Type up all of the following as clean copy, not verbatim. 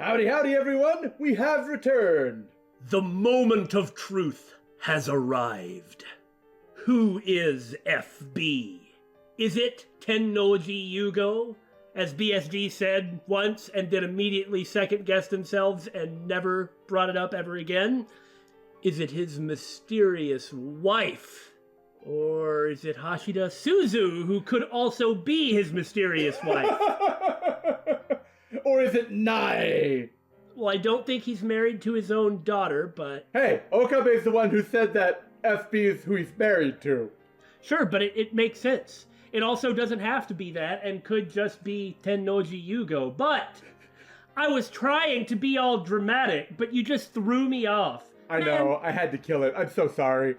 Howdy, howdy, everyone! We have returned! The moment of truth has arrived. Who is FB? Is it Tennouji Yugo, as BSG said once and then immediately second-guessed themselves and never brought it up ever again? Is it his mysterious wife? Or is it Hashida Suzu, who could also be his mysterious wife? Or is it Nai? Well, I don't think he's married to his own daughter, but... Hey, Okabe's the one who said that FB is who he's married to. Sure, but it makes sense. It also doesn't have to be that, and could just be Tennouji Yugo. But I was trying to be all dramatic, but you just threw me off. I know, I had to kill it. I'm so sorry.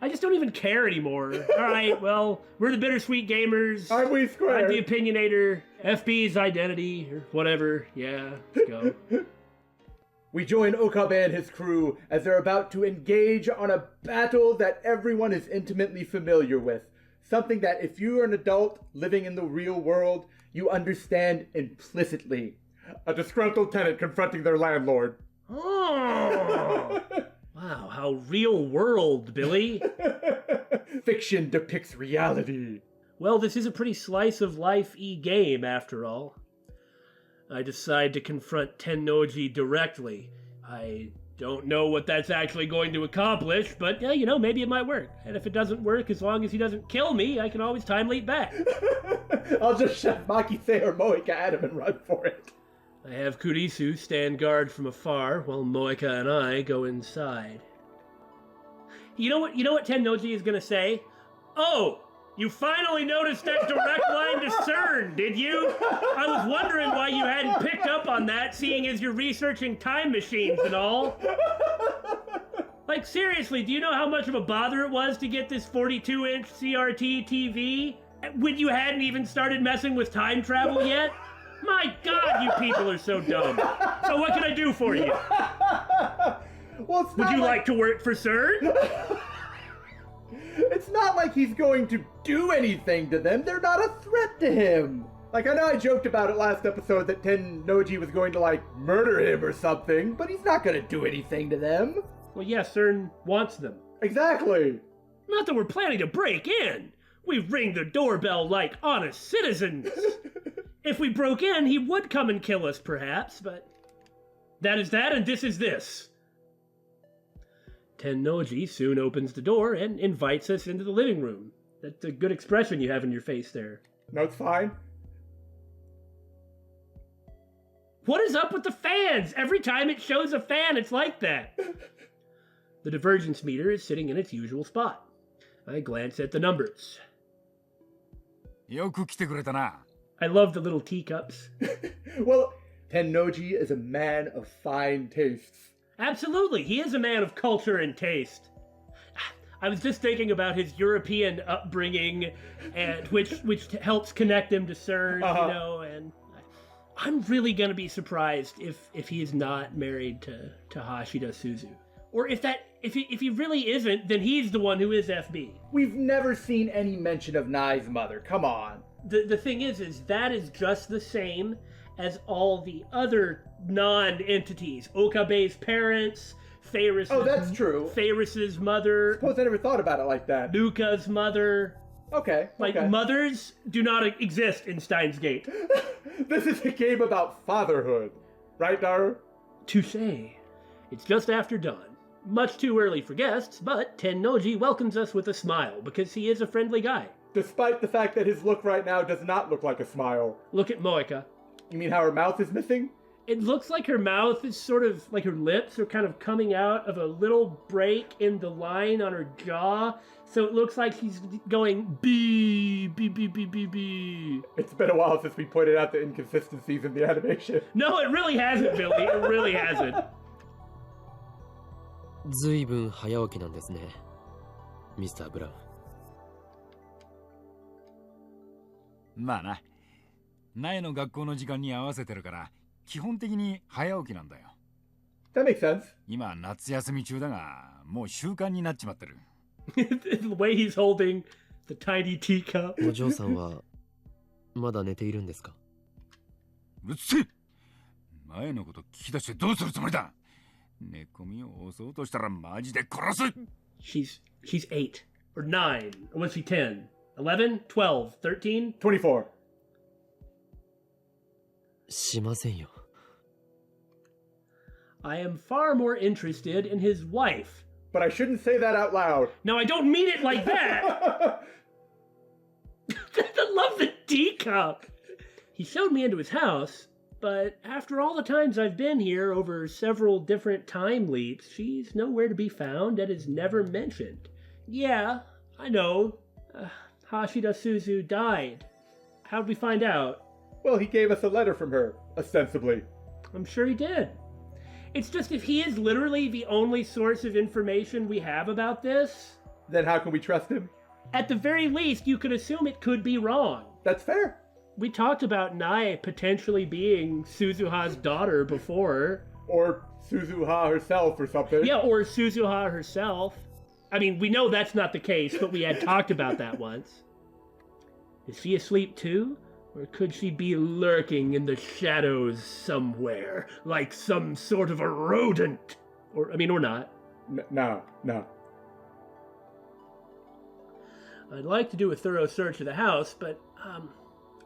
I just don't even care anymore. All right, well, we're the Bittersweet Gamers. I'm We Square. I'm the Opinionator. FB's identity, or whatever. Yeah, let's go. We join Okabe and his crew as they're about to engage on a battle that everyone is intimately familiar with. Something that if you are an adult living in the real world, you understand implicitly. A disgruntled tenant confronting their landlord. Oh! Wow, how real world, Billy. Fiction depicts reality. Well, this is a pretty slice of life game, after all. I decide to confront Tennouji directly. I don't know what that's actually going to accomplish, but, you know, maybe it might work. And if it doesn't work, as long as he doesn't kill me, I can always time leap back. I'll just shove Makise or Moika at him and run for it. I have Kurisu stand guard from afar, while Moika and I go inside. You know what Tennouji is gonna say? Oh! You finally noticed that direct line to CERN, did you? I was wondering why you hadn't picked up on that, seeing as you're researching time machines and all. Like, seriously, do you know how much of a bother it was to get this 42-inch CRT TV when you hadn't even started messing with time travel yet? My God, you people are so dumb. So what can I do for you? Well, Would you like to work for CERN? It's not like he's going to do anything to them. They're not a threat to him. Like, I know I joked about it last episode that Tennouji was going to, like, murder him or something, but he's not going to do anything to them. Well, yeah, CERN wants them. Exactly. Not that we're planning to break in. We ring the doorbell like honest citizens. If we broke in, he would come and kill us, perhaps, but... That is that, and this is this. Tennouji soon opens the door and invites us into the living room. That's a good expression you have in your face there. No, it's fine. What is up with the fans? Every time it shows a fan, it's like that. The divergence meter is sitting in its usual spot. I glance at the numbers. I love the little teacups. Well, Tennouji is a man of fine tastes. Absolutely, he is a man of culture and taste. I was just thinking about his European upbringing, and which helps connect him to CERN, you know, and I'm really gonna be surprised if he is not married to Hashida Suzu. Or if he really isn't, then he's the one who is FB. We've never seen any mention of Nai's mother, come on. The thing is that is just the same as all the other non-entities. Okabe's parents, Faris'... Oh, that's true. Faris' mother... Suppose I never thought about it like that. Luca's mother... Okay, Like, mothers do not exist in Steins Gate. This is a game about fatherhood. Right, Naru? Touché. It's just after dawn. Much too early for guests, but Tennouji welcomes us with a smile, because he is a friendly guy. Despite the fact that his look right now does not look like a smile. Look at Moika. You mean how her mouth is missing? It looks like her mouth is sort of, like her lips are kind of coming out of a little break in the line on her jaw. So it looks like she's going bee, bee, bee, bee, bee, bee. It's been a while since we pointed out the inconsistencies in the animation. No, it really hasn't, Billy. It really hasn't. ずいぶん早起きなんですね、ミスター・ブラウン。まあな、苗の学校の時間に合わせてるから、基本的に早起きなんだよ。That makes sense. 今夏休み中だが、もう習慣になっちまってる。The way he's holding the tiny teacup. お嬢さんはまだ寝ているんですか？うっせえ！前のこと聞き出してどうするつもりだ。寝込みを襲うとしたらマジで殺す。She's 8 or 9 or was she 10? 11, 12, 13? 24. しませんよ。I am far more interested in his wife. But I shouldn't say that out loud. No, I don't mean it like that. I love the teacup. He showed me into his house, but after all the times I've been here over several different time leaps, she's nowhere to be found and is never mentioned. Yeah, I know. Hashida Suzu died. How'd we find out? Well, he gave us a letter from her, ostensibly. I'm sure he did. It's just if he is literally the only source of information we have about this, Then how can we trust him? at the very least, you could assume it could be wrong. That's fair. We talked about Nai potentially being Suzuha's daughter before. Or Suzuha herself or something. Yeah, or Suzuha herself. I mean, we know that's not the case, but we had talked about that once. Is she asleep too? Or could she be lurking in the shadows somewhere, like some sort of a rodent? Or not. No. I'd like to do a thorough search of the house, but,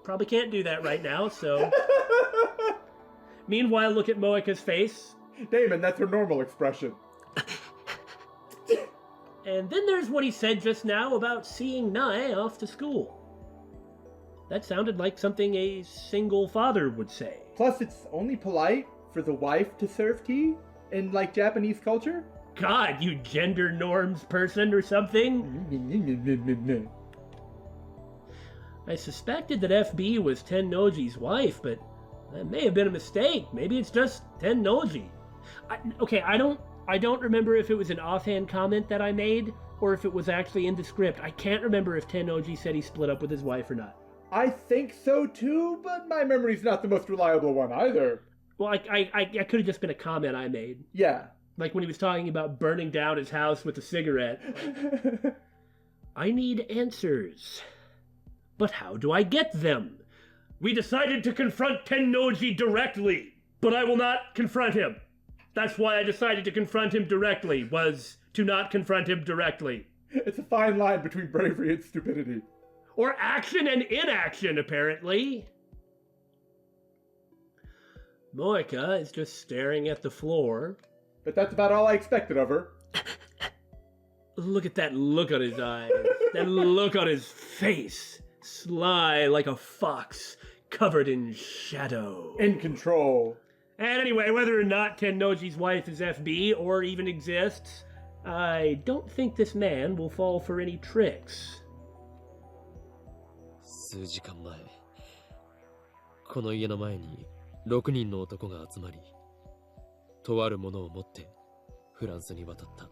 probably can't do that right now, so... Meanwhile, look at Moeka's face. Daymon, that's her normal expression. And then there's what he said just now about seeing Nai off to school. That sounded like something a single father would say. Plus, it's only polite for the wife to serve tea in, like, Japanese culture. God, you gender norms person or something? I suspected that FB was Tennouji's wife, but that may have been a mistake. Maybe it's just Tennouji. I don't remember if it was an offhand comment that I made, or if it was actually in the script. I can't remember if Tennouji said he split up with his wife or not. I think so too, but my memory's not the most reliable one either. Well, I could have just been a comment I made. Yeah. Like when he was talking about burning down his house with a cigarette. I need answers. But how do I get them? We decided to confront Tennouji directly, but I will not confront him. That's why I decided to confront him directly, was to not confront him directly. It's a fine line between bravery and stupidity. Or action and inaction, apparently. Moeka is just staring at the floor. But that's about all I expected of her. Look at that look on his eyes. That look on his face. Sly like a fox, covered in shadow. In control. And anyway, whether or not Tennouji's wife is FB or even exists, I don't think this man will fall for any tricks. 数時間前、この家の前に6人の男が集まり、とあるものを持ってフランスに渡った。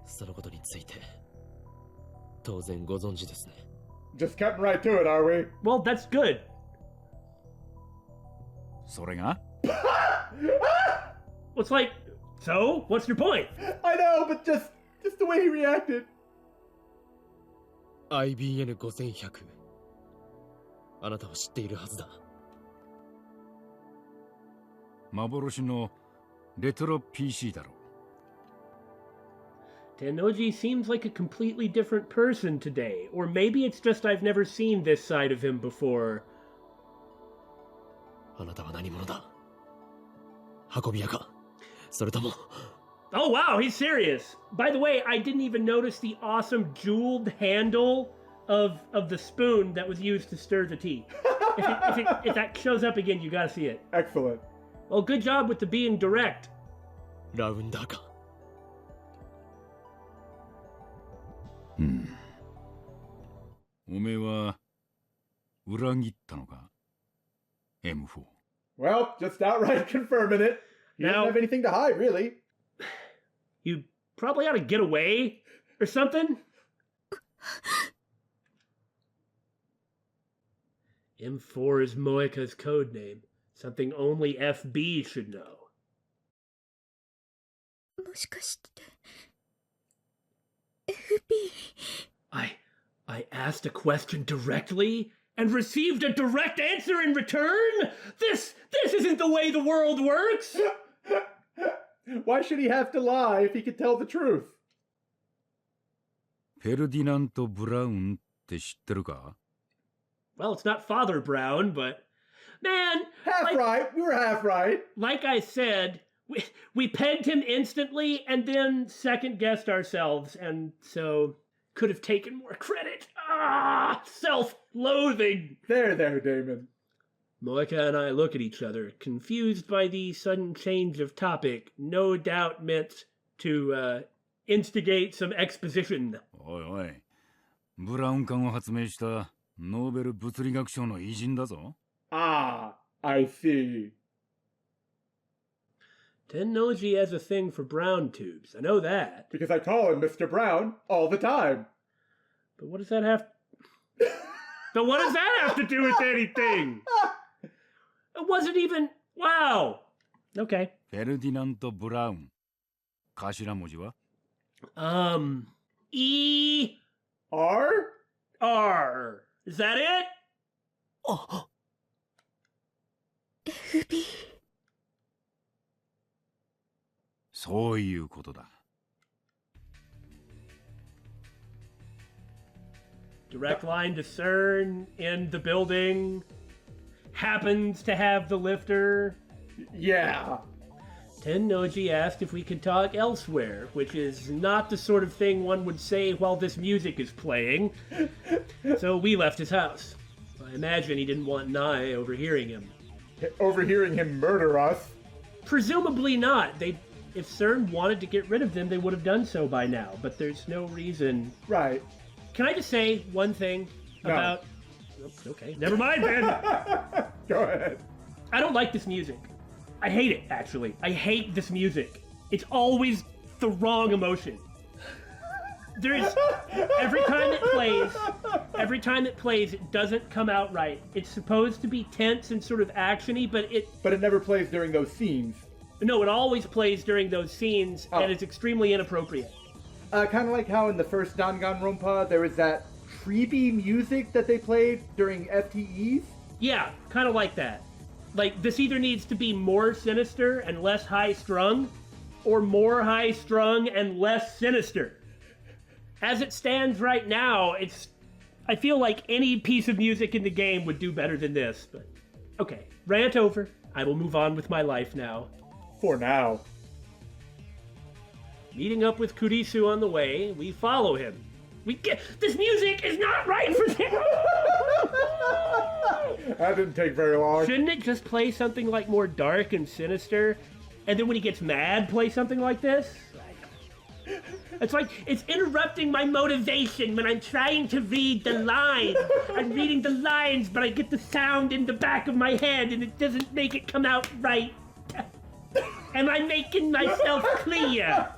そのことについて、当然ご存知ですね。Just cutting right to it, are we? Well, that's good. それが Well, it's like, so? What's your point? I know, but just the way he reacted. IBN5100 あなたは知っているはずだ。幻のレトロ PC だろう。Tennouji seems like a completely different person today. Or maybe it's just I've never seen this side of him before. あなたは何者だ？運び屋か？それとも Oh wow, he's serious. By the way, I didn't even notice the awesome jeweled handle of the spoon that was used to stir the tea. If that shows up again, you gotta see it. Excellent. Well, good job with the being direct. ラウンダーか？おめえは裏切ったのか ?M4。Well, just outright confirming it. You Now- don't have anything to hide, really. You probably ought to get away or something. M4 is Moeka's code name. Something only FB should know. もしかして FB I asked a question directly, and received a direct answer in return? This isn't the way the world works! Why should he have to lie if he could tell the truth? フェルディナント・ブラウンって知ってるか？ Well, it's not Father Brown, but... Man! Half right! We were half right! Like I said, we pegged him instantly and then second-guessed ourselves, and so could have taken more credit. Ah! Self-loathing! There, Daymon. Moeka and I look at each other, confused by the sudden change of topic, no doubt meant to instigate some exposition. おいおい、ブラウン管を発明したノーベル物理学賞の偉人だぞ。Ah, I see. Tennouji has a thing for brown tubes. I know that. Because I call him Mr. Brown all the time. But what does that have... But what does that have to do with anything? It wasn't even... Wow. Okay. フェルディナント・ブラウン。頭文字は？ E... R? R. Is that it? FB そういうことだ。Direct line to CERN in the building. Happens to have the lifter. Yeah. Tennouji asked if we could talk elsewhere, which is not the sort of thing one would say while this music is playing. So we left his house. I imagine he didn't want Nye overhearing him. Overhearing him murder us? Presumably not. If CERN wanted to get rid of them, they would have done so by now, but there's no reason. Right. Can I just say one thing about... Oops, okay, never mind then. Go ahead. I don't like this music. I hate it, actually. I hate this music. It's always the wrong emotion. There's... Every time it plays, it doesn't come out right. It's supposed to be tense and sort of action-y, but it... But it never plays during those scenes. No, it always plays during those scenes, and it's extremely inappropriate. Kind of like how in the first Danganronpa there was that creepy music that they played during FTEs? Yeah, kind of like that. Like, this either needs to be more sinister and less high-strung, or more high-strung and less sinister. As it stands right now, I feel like any piece of music in the game would do better than this, but... Okay, rant over. I will move on with my life now. For now. Meeting up with Kurisu on the way, we follow him. This music is not right for this! That didn't take very long. Shouldn't it just play something like more dark and sinister? And then when he gets mad, play something like this? It's like, it's interrupting my motivation when I'm trying to read the lines. I'm reading the lines, but I get the sound in the back of my head and it doesn't make it come out right. Am I making myself clear?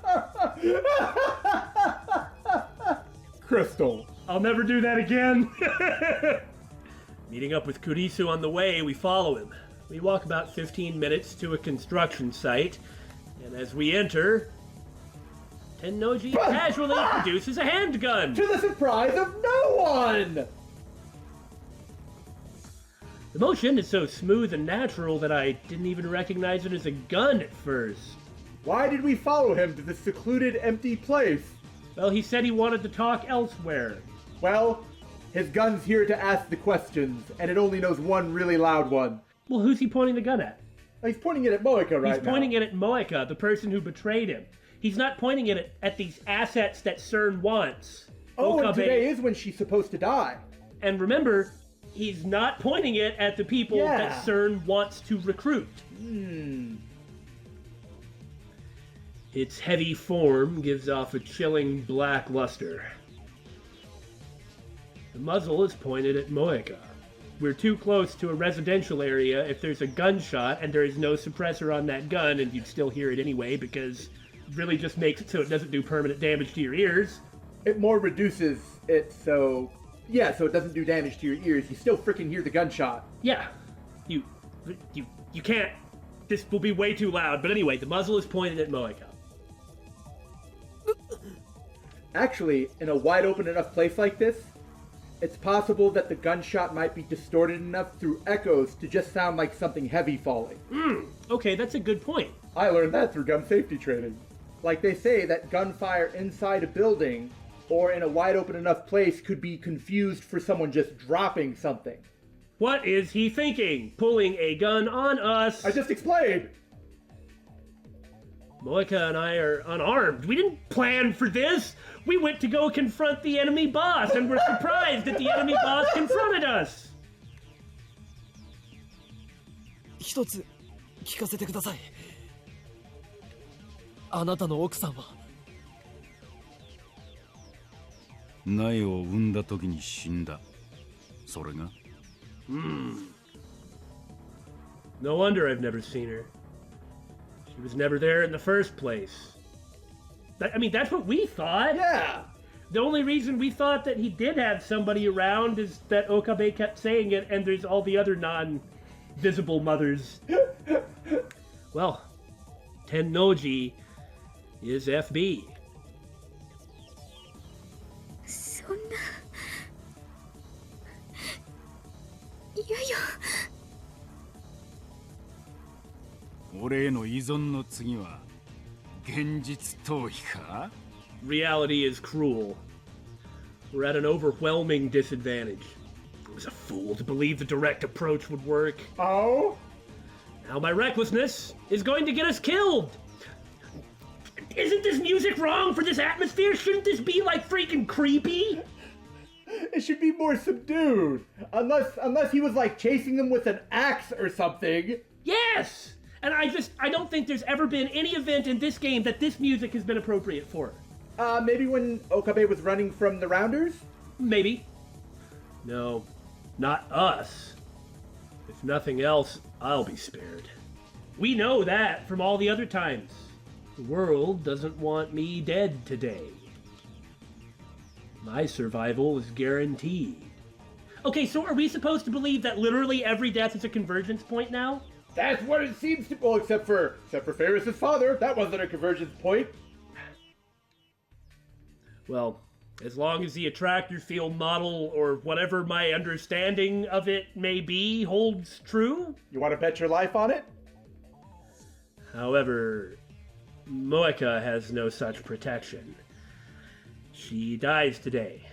Crystal. I'll never do that again. Meeting up with Kurisu on the way, we follow him. We walk about 15 minutes to a construction site, and as we enter, Tennouji casually produces a handgun. To the surprise of no one! The motion is so smooth and natural that I didn't even recognize it as a gun at first. Why did we follow him to this secluded, empty place? Well, he said he wanted to talk elsewhere. Well, his gun's here to ask the questions, and it only knows one really loud one. Well, who's he pointing the gun at? He's pointing it at Moeka right now. He's pointing it at Moeka, the person who betrayed him. He's not pointing it at these assets that CERN wants. Oh, and Okabe. today is when she's supposed to die. And remember, he's not pointing it at the people that CERN wants to recruit. Its heavy form gives off a chilling black luster. The muzzle is pointed at Moeka. We're too close to a residential area if there's a gunshot and there is no suppressor on that gun, and you'd still hear it anyway because it really just makes it so it doesn't do permanent damage to your ears. It more reduces it so... Yeah, so it doesn't do damage to your ears. You still freaking hear the gunshot. Yeah. You can't... This will be way too loud, but anyway, the muzzle is pointed at Moeka. Actually, in a wide open enough place like this, It's possible that the gunshot might be distorted enough through echoes to just sound like something heavy falling. Okay, that's a good point. I learned that through gun safety training. Like they say that gunfire inside a building or in a wide open enough place could be confused for someone just dropping something. What is he thinking? Pulling a gun on us? I just explained! Moeka and I are unarmed. We didn't plan for this. We went to go confront the enemy boss and were surprised that the enemy boss confronted us. 一つ聞かせてください。あなたの奥さんは苗を産んだ時に死んだ。それが No wonder I've never seen her. She was never there in the first place. I mean, that's what we thought. Yeah! The only reason we thought that he did have somebody around is that Okabe kept saying it, and there's all the other non-visible mothers. Well, Tennouji is FB. そんな。いやいや。俺への依存の次は現実逃避か Reality is cruel. We're at an overwhelming disadvantage. I was a fool to believe the direct approach would work. Oh? Now my recklessness is going to get us killed. Isn't this music wrong for this atmosphere? Shouldn't this be like freaking creepy? It should be more subdued. Unless he was like chasing them with an axe or something. Yes! And I don't think there's ever been any event in this game that this music has been appropriate for. Maybe when Okabe was running from the Rounders? Maybe. No, not us. If nothing else, I'll be spared. We know that from all the other times. The world doesn't want me dead today. My survival is guaranteed. Okay, so are we supposed to believe that literally every death is a convergence point now? That's what it seems to. Well, except for Ferris's father, that wasn't a convergence point. Well, as long as the attractor field model, or whatever my understanding of it may be, holds true. You want to bet your life on it? However, Moeka has no such protection. She dies today.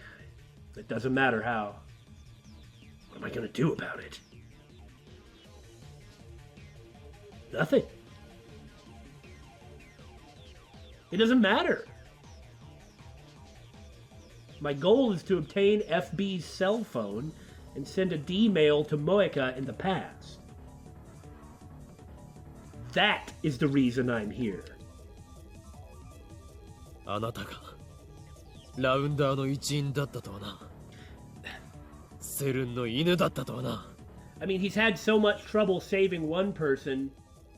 It doesn't matter how. What am I gonna do about it? Nothing. It doesn't matter. My goal is to obtain FB's cell phone and send a D-mail to Moeka in the past. That is the reason I'm here. あなたがラウンダーの一員だったとはな。セルンの犬だったとはな。I mean, he's had so much trouble saving one person.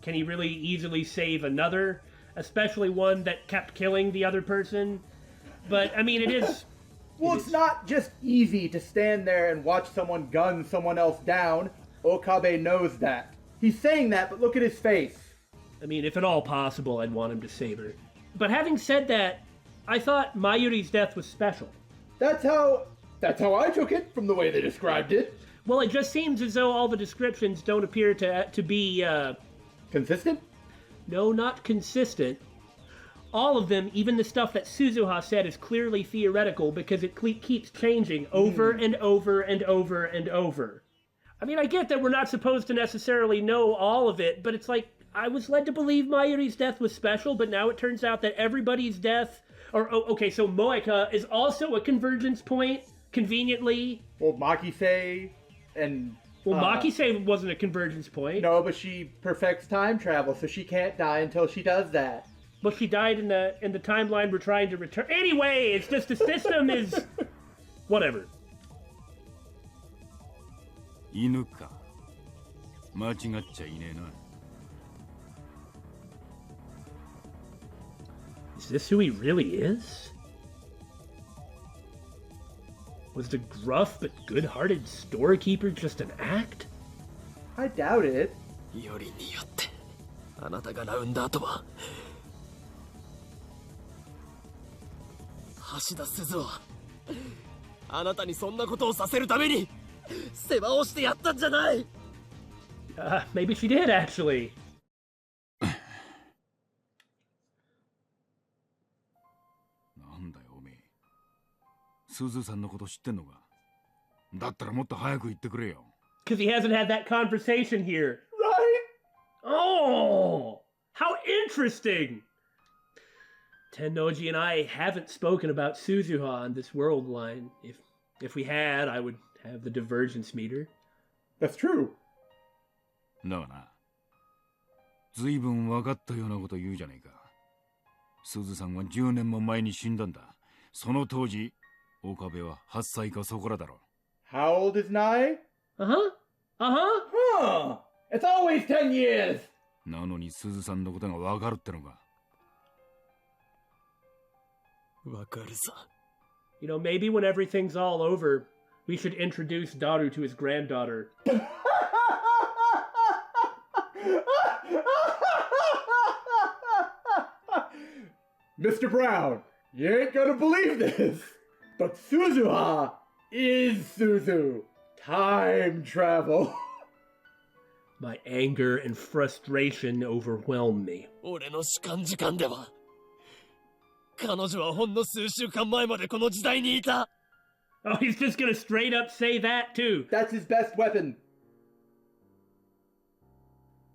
Can he really easily save another? Especially one that kept killing the other person? But, I mean, it is... Well, it's not just easy to stand there and watch someone gun someone else down. Okabe knows that. He's saying that, but look at his face. I mean, if at all possible, I'd want him to save her. But having said that, I thought Mayuri's death was special. That's how I took it from the way they described it. Well, it just seems as though all the descriptions don't appear to be, Consistent? No, not consistent. All of them, even the stuff that Suzuha said, is clearly theoretical because it keeps changing over and over and over and over. I mean, I get that we're not supposed to necessarily know all of it, but it's like, I was led to believe Mayuri's death was special, but now it turns out that everybody's death... okay, so Moeka is also a convergence point, conveniently. Well, Makise and... Well, Makise wasn't a convergence point. No, but she perfects time travel, so she can't die until she does that. But she died in the timeline we're trying to return. Anyway, it's just the system is... Whatever. 犬か間違っちゃいねえな Is this who he really is? Was the gruff but good-hearted storekeeper just an act? I doubt it. よりによってあなたがラウンダーとは。橋田鈴はあなたにそんなことをさせるために世話をしてやったんじゃない。 Maybe she did, actually. なんだよおめえ。スズさんのこと知ってんのか。だったらもっと早く言ってくれよ。Because he hasn't had that conversation here. Right? Oh, how interesting! Tennouji and I haven't spoken about Suzuha on this world line. If we had, I would have the divergence meter. That's true. だがな、ずいぶん分かったようなこと言うじゃねえか。スズさんは10年も前に死んだんだ。その当時、岡部は8歳かそこらだろ。How old is Nai? Uh-huh. Huh. It's always 10 years. なのにスズさんのことが分かるってのか。わかるさ。 You know, maybe when everything's all over, we should introduce Daru to his granddaughter. Mr. Brown, you ain't gonna believe this, but Suzuha is Suzu. Time travel. My anger and frustration overwhelm me. 俺の主観時間では彼女はほんの数週間前までこの時代にいた。 Oh, he's just gonna straight up say that too. That's his best weapon.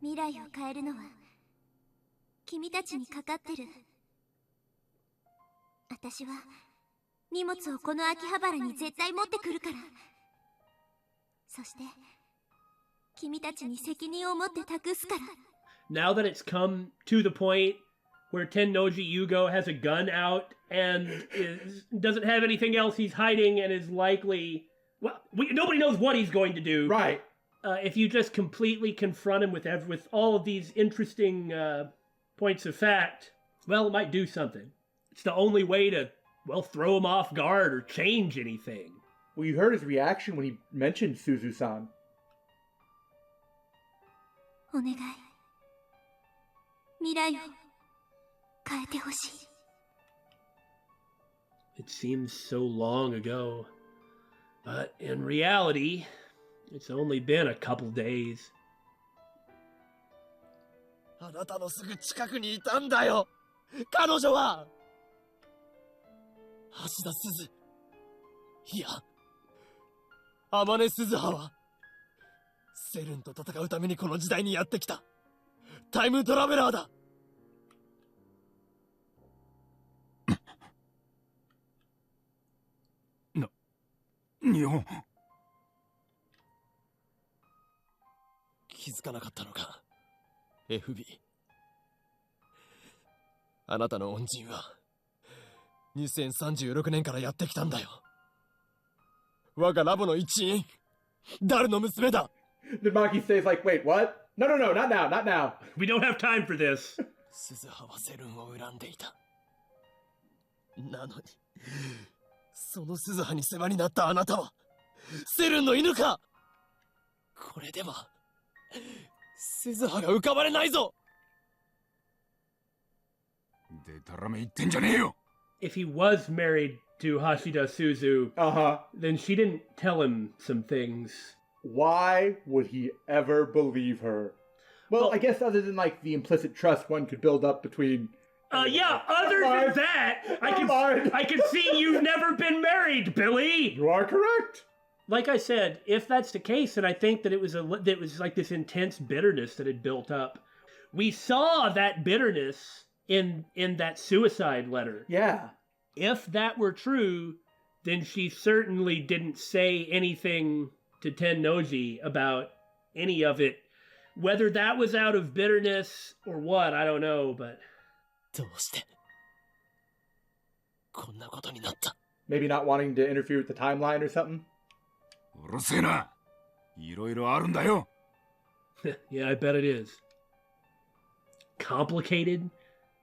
未来を変えるのは君たちにかかってる。私は荷物をこの秋葉原に絶対持ってくるから。そして君たちに責任を持って託すから。 Now that it's come to the point where Tennouji Yugo has a gun out and doesn't have anything else he's hiding and is likely... Well, nobody knows what he's going to do. Right. If you just completely confront him with all of these interesting points of fact, well, it might do something. It's the only way to, well, throw him off guard or change anything. Well, you heard his reaction when he mentioned Suzu-san. お願い。未来を変えてほしい。 It seems so long ago, but in reality, it's only been a couple days. あなたのすぐ近くにいたんだよ。彼女は橋田鈴、いや天音鈴葉はセルンと戦うためにこの時代にやってきたタイムトラベラーだ。日本。気づかなかったのか FB。 あなたの恩人は2036年からやってきたんだよ。我がラボの一員、ダルの娘だ。 Then Maki says like, wait, what? No, not now, not now. We don't have time for this. 鈴葉はセルンを恨んでいた。なのにその鈴葉に世話になったあなたはセルンの犬か。これでは鈴葉が浮かばれないぞ。でたらめ言ってんじゃねえよ。 If he was married to Hashida Suzu, then she didn't tell him some things. Why would he ever believe her? Well, I guess other than like the implicit trust one could build up between... Yeah, other than that, I can see you've never been married, Billy! You are correct! Like I said, if that's the case, then I think that it was like this intense bitterness that had built up. We saw that bitterness in that suicide letter. Yeah. If that were true, then she certainly didn't say anything to Tennouji about any of it. Whether that was out of bitterness or what, I don't know, but... どうしてこんなことになった。 Maybe not wanting to interfere with the timeline or something? うるせえな。いろいろあるんだよ。Yeah, I bet it is. Complicated?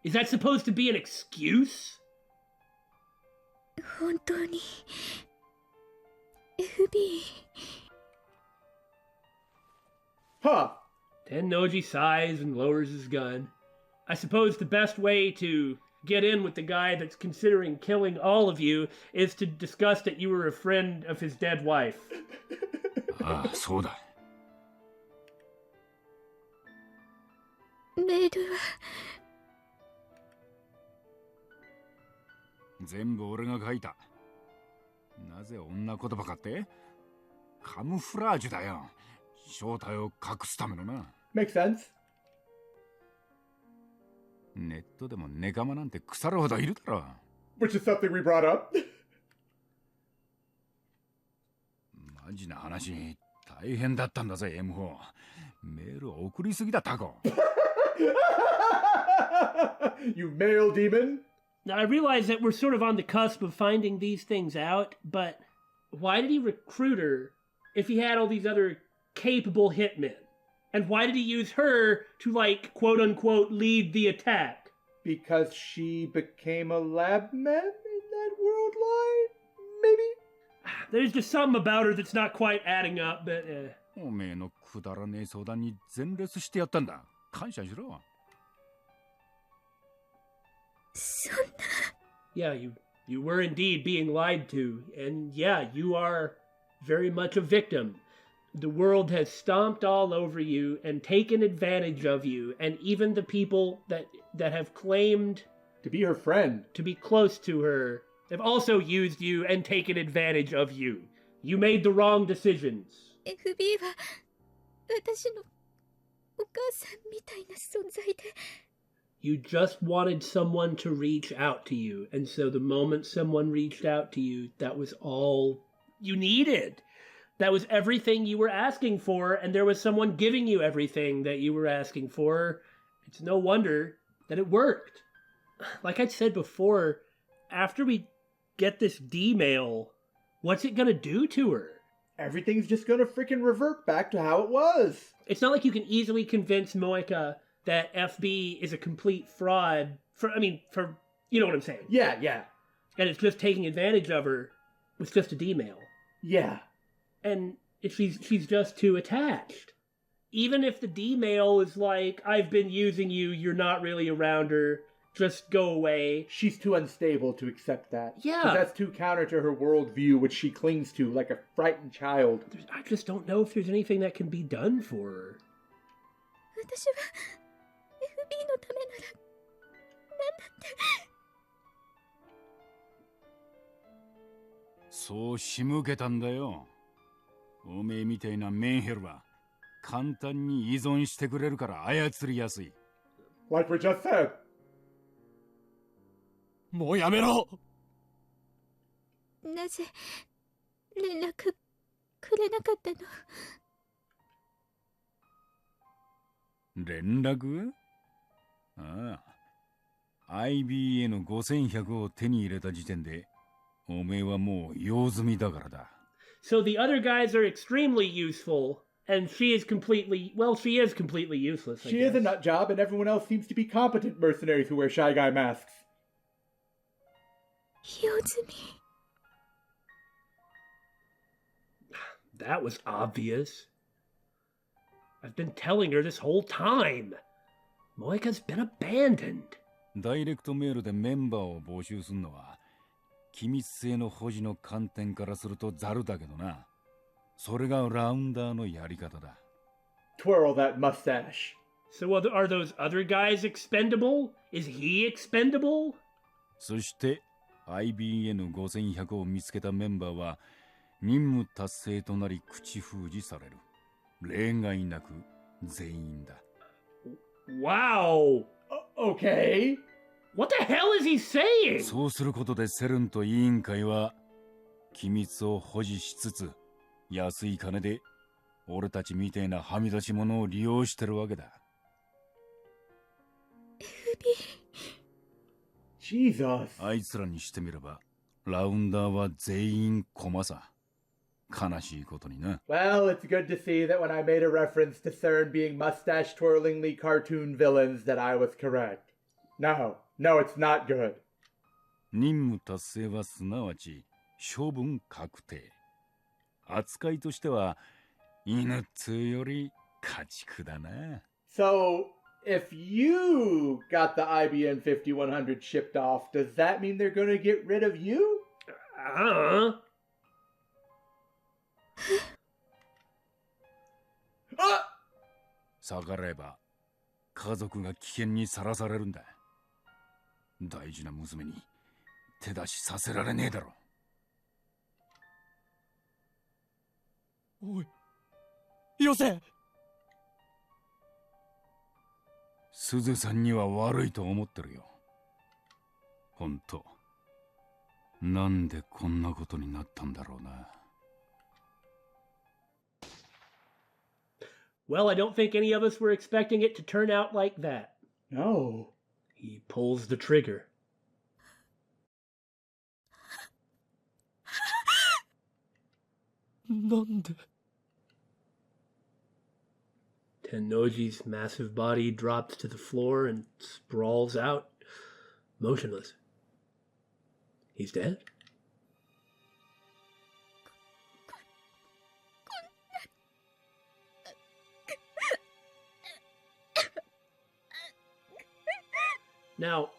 Is that supposed to be an excuse? 本当に FB。 Tennouji sighs and lowers his gun. I suppose the best way to get in with the guy that's considering killing all of you is to discuss that you were a friend of his dead wife. ああ、そうだ。メールは全部俺が書いた。なぜ女言葉かって？カムフラージュだよ。正体を隠すためのな。Makes sense. ネットでもネカマなんて腐るほどいるだろ。Which is something we brought up. マジな話、大変だったんだぜ、M4。メール送りすぎだ、タコ。You male demon? Now, I realize that we're sort of on the cusp of finding these things out, but why did he recruit her if he had all these other capable hitmen? And why did he use her to, like, quote-unquote, lead the attack? Because she became a lab man in that world line? Maybe? There's just something about her that's not quite adding up, but, おめえのくだらねえ相談に全レスしてやったんだ。感謝しろ。そんな Yeah, you were indeed being lied to, and yeah, you are very much a victim. The world has stomped all over you and taken advantage of you, and even the people that have claimed To be her friend. to be close to her have also used you and taken advantage of you. You made the wrong decisions. FB は私のお母さんみたいな存在で You just wanted someone to reach out to you, and so the moment someone reached out to you, that was all you needed. That was everything you were asking for, and there was someone giving you everything that you were asking for. It's no wonder that it worked. Like I said before, after we get this D-mail, what's it gonna do to her? Everything's just gonna freaking revert back to how it was. It's not like you can easily convince Moika that FB is a complete fraud for you know what I'm saying. Yeah, yeah. And it's just taking advantage of her with just a D-mail. Yeah. And she's just too attached. Even if the D-mail is like, I've been using you, you're not really around her, just go away. She's too unstable to accept that. Yeah. 'Cause that's too counter to her worldview, which she clings to like a frightened child. I just don't know if there's anything that can be done for her. 私は FB のためなら何だってそう仕向けたんだよ。おめえみたいなメンヘルは簡単に依存してくれるから操りやすい。Like we just said. もうやめろ。なぜ連絡くれなかったの連絡？ああ。IBN5100 を手に入れた時点で、おめえはもう用済みだからだ。So the other guys are extremely useful, and she is completely useless. I She guess. is a nut job, and everyone else seems to be competent mercenaries who wear Shy Guy masks. 用済み That was obvious. I've been telling her this whole time. Moika's been abandoned. ダイレクトメールでメンバーを募集するのは、機密性の保持の観点からするとザルだけどな。それがラウンダーのやり方だ。Twirl that mustache. So are those other guys expendable? Is he expendable? そして IBN5100 を見つけたメンバーは任務達成となり口封じされる。例外なく全員だ。Wow. Okay. What the hell is he saying? そうすることでセルンと委員会は機密を保持しつつ安い金で俺たちみてえなはみ出し者を利用してるわけだ。Jesus. あいつらにしてみればラウンダーは全員駒さ。悲しいことにな。Well, it's good to see that when I made a reference to CERN being mustache-twirlingly cartoon villains that I was correct. No, it's not good. 任務達成はすなわち処分確定。扱いとしては犬っつうより家畜だな。So, if you got the IBM 5100 shipped off, does that mean they're gonna get rid of you? Ah! 逆らえば家族が危険にさらされるんだ。大事な娘に手出しさせられねえだろ。おい、よせ。すずさんには悪いと思ってるよ。ほんと、なんでこんなことになったんだろうな。Well, I don't think any of us were expecting it to turn out like that. No. He pulls the trigger. Tennouji's massive body drops to the floor and sprawls out, motionless. He's dead. Now,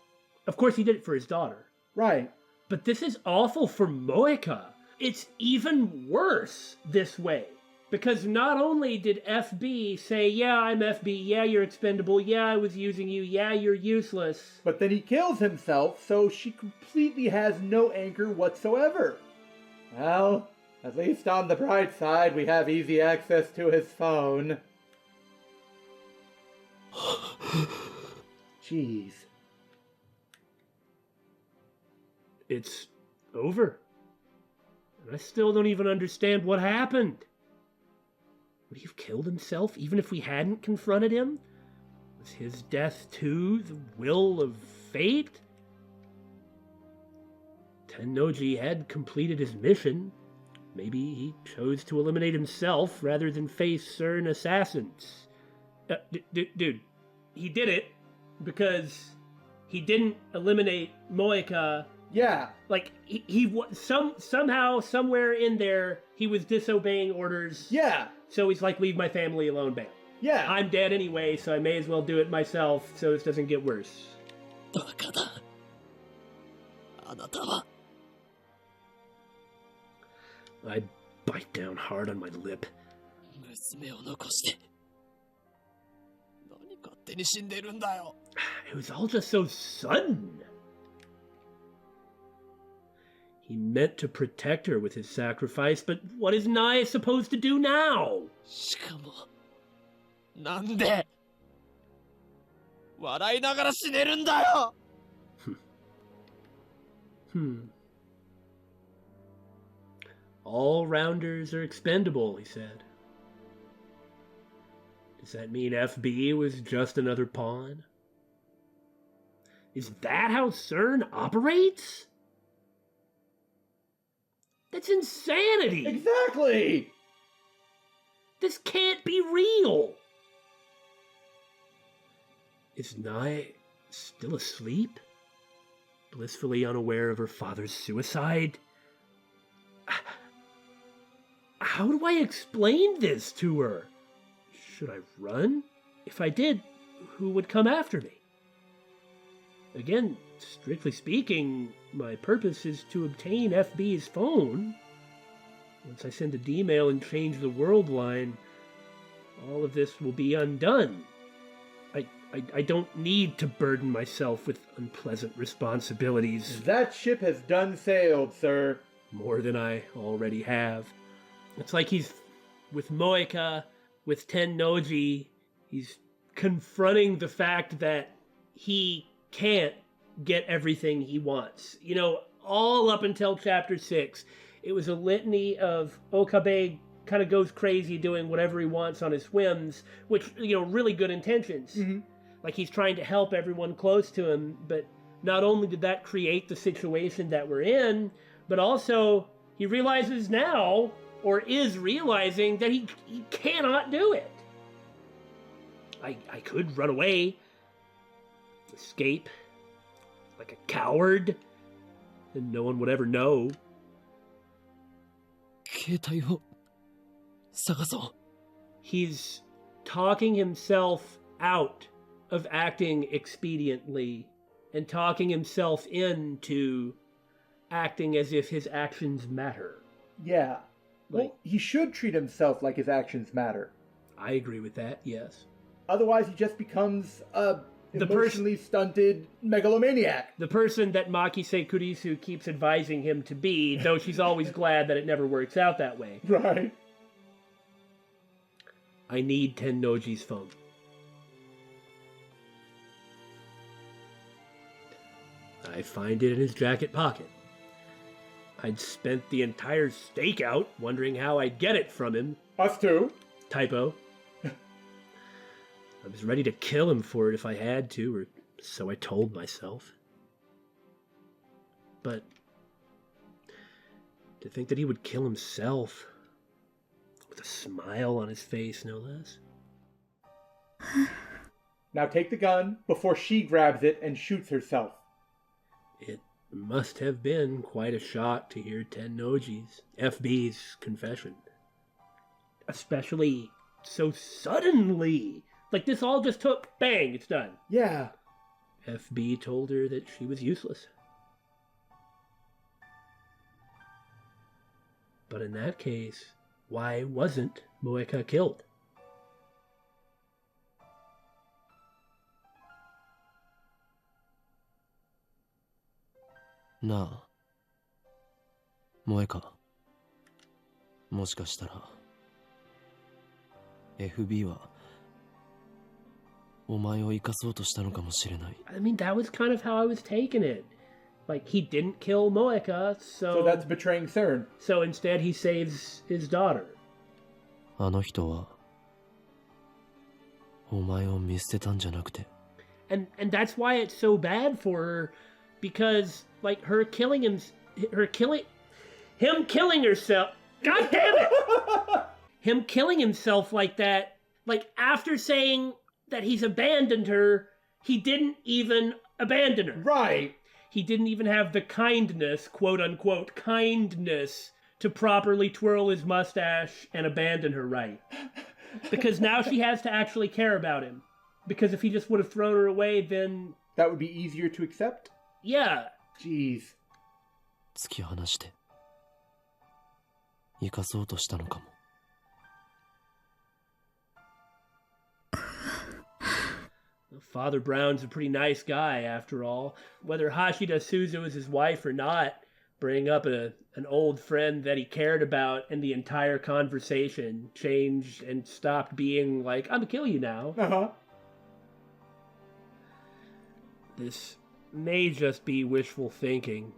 of course he did it for his daughter. Right. But this is awful for Moeka. It's even worse this way. Because not only did FB say, yeah, I'm FB, yeah, you're expendable, yeah, I was using you, yeah, you're useless. But then he kills himself, so she completely has no anchor whatsoever. Well, at least on the bright side, we have easy access to his phone. Jeez. It's over. And I still don't even understand what happened. Would he have killed himself even if we hadn't confronted him? Was his death too the will of fate? Tennouji had completed his mission. Maybe he chose to eliminate himself rather than face certain assassins. Dude, he did it because he didn't eliminate Moeka. Yeah. Like, somehow, somewhere in there, he was disobeying orders. Yeah. So he's like, leave my family alone, bam. Yeah. I'm dead anyway, so I may as well do it myself so this doesn't get worse. I bite down hard on my lip. It was all just so sudden. He meant to protect her with his sacrifice, but what is Naya supposed to do now? All rounders are expendable, he said. Does that mean FB was just another pawn? Is that how CERN operates? That's insanity! Exactly! This can't be real! Is Nai still asleep? Blissfully unaware of her father's suicide? How do I explain this to her? Should I run? If I did, who would come after me? Again, strictly speaking, my purpose is to obtain FB's phone. Once I send a D-mail and change the world line, all of this will be undone. I don't need to burden myself with unpleasant responsibilities. That ship has done sailed, sir. More than I already have. It's like he's with Moeka, with Tennouji. He's confronting the fact that he can't get everything he wants. You know, all up until chapter 6, it was a litany of Okabe kind of goes crazy doing whatever he wants on his whims, which, you know, really good intentions. Mm-hmm. Like he's trying to help everyone close to him, but not only did that create the situation that we're in, but also he realizes now, or is realizing, that he cannot do it. I could run away, escape, like a coward, and no one would ever know. He's talking himself out of acting expediently and talking himself into acting as if his actions matter. Yeah. Well, he should treat himself like his actions matter. I agree with that, yes. Otherwise, he just becomes a emotionally stunted megalomaniac. The person that Makise Kurisu keeps advising him to be, though she's always glad that it never works out that way. Right. I need Tennouji's phone. I find it in his jacket pocket. I'd spent the entire stakeout wondering how I'd get it from him. Us too. Typo. I was ready to kill him for it if I had to, or so I told myself. But to think that he would kill himself, with a smile on his face, no less. Now take the gun before she grabs it and shoots herself. It must have been quite a shock to hear Tennouji's, FB's confession. Especially so suddenly. Like, this all just took, bang, it's done. Yeah. FB told her that she was useless. But in that case, why wasn't Moeka killed? Na, Moeka. もしかしたら FB はお前を生かそうとしたのかもしれない。 I mean, that was kind of how I was taking it. Like, he didn't kill Moeka, so... So that's betraying CERN. So instead he saves his daughter. あの人はお前を見捨てたんじゃなくて。 And that's why it's so bad for her, because, like, him killing herself... God damn it! Him killing himself like that, like, after saying that he's abandoned her, he didn't even abandon her. Right. He didn't even have the kindness, quote-unquote, kindness, to properly twirl his mustache and abandon her right. Because now she has to actually care about him. Because if he just would have thrown her away, then... That would be easier to accept? Yeah. Jeez. 突き放して生かそうとしたのかも。 Father Brown's a pretty nice guy, after all. Whether Hashida Suzu is his wife or not, bringing up an old friend that he cared about, and the entire conversation changed and stopped being like, I'm gonna kill you now. Uh-huh. This may just be wishful thinking.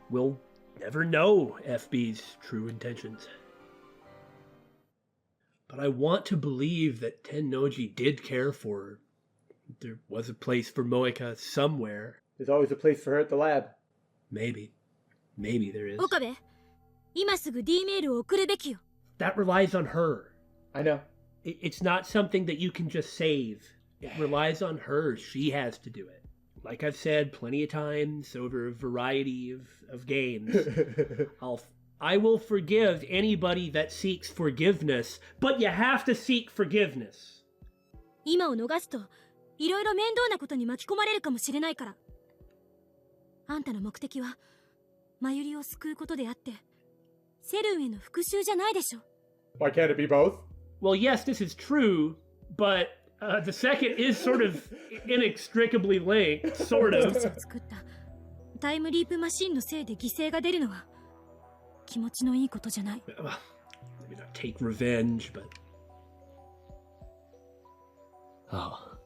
We'll never know FB's true intentions. But I want to believe that Tennouji did care for her. There was a place for Moeka somewhere. There's always a place for her at the lab. Maybe. Maybe there is. Okabe, 今すぐ D メールを送るべきよ。 That relies on her. I know. It's not something that you can just save. It relies on her. She has to do it. Like I've said plenty of times over a variety of games, I will forgive anybody that seeks forgiveness, but you have to seek forgiveness. 今を逃すと、いろいろ面倒なことに巻き込まれるかもしれないから。あんたの目的は、マユリを救うことであって、セルンへの復讐じゃないでしょ。Why can't it be both? Well, yes, this is true, but the second is sort of inextricably linked, sort of. 作ったタイムリープマシンのせいで犠牲が出るのは気持ちのいいことじゃない。Well, maybe not take revenge, but... ああ、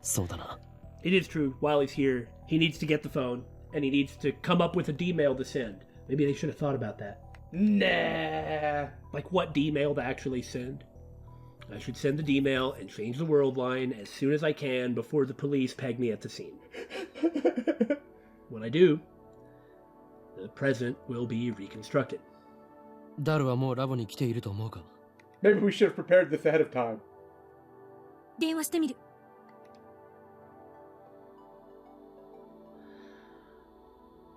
そうだな。 It is true, while he's here, he needs to get the phone, and he needs to come up with a D-mail to send. Maybe they should have thought about that. Nah. Like what D-mail to actually send. I should send the D-mail and change the world line as soon as I can before the police peg me at the scene. When I do, the present will be reconstructed. ダルはもうラボに来ていると思うか？ Maybe we should have prepared this ahead of time. 電話してみる。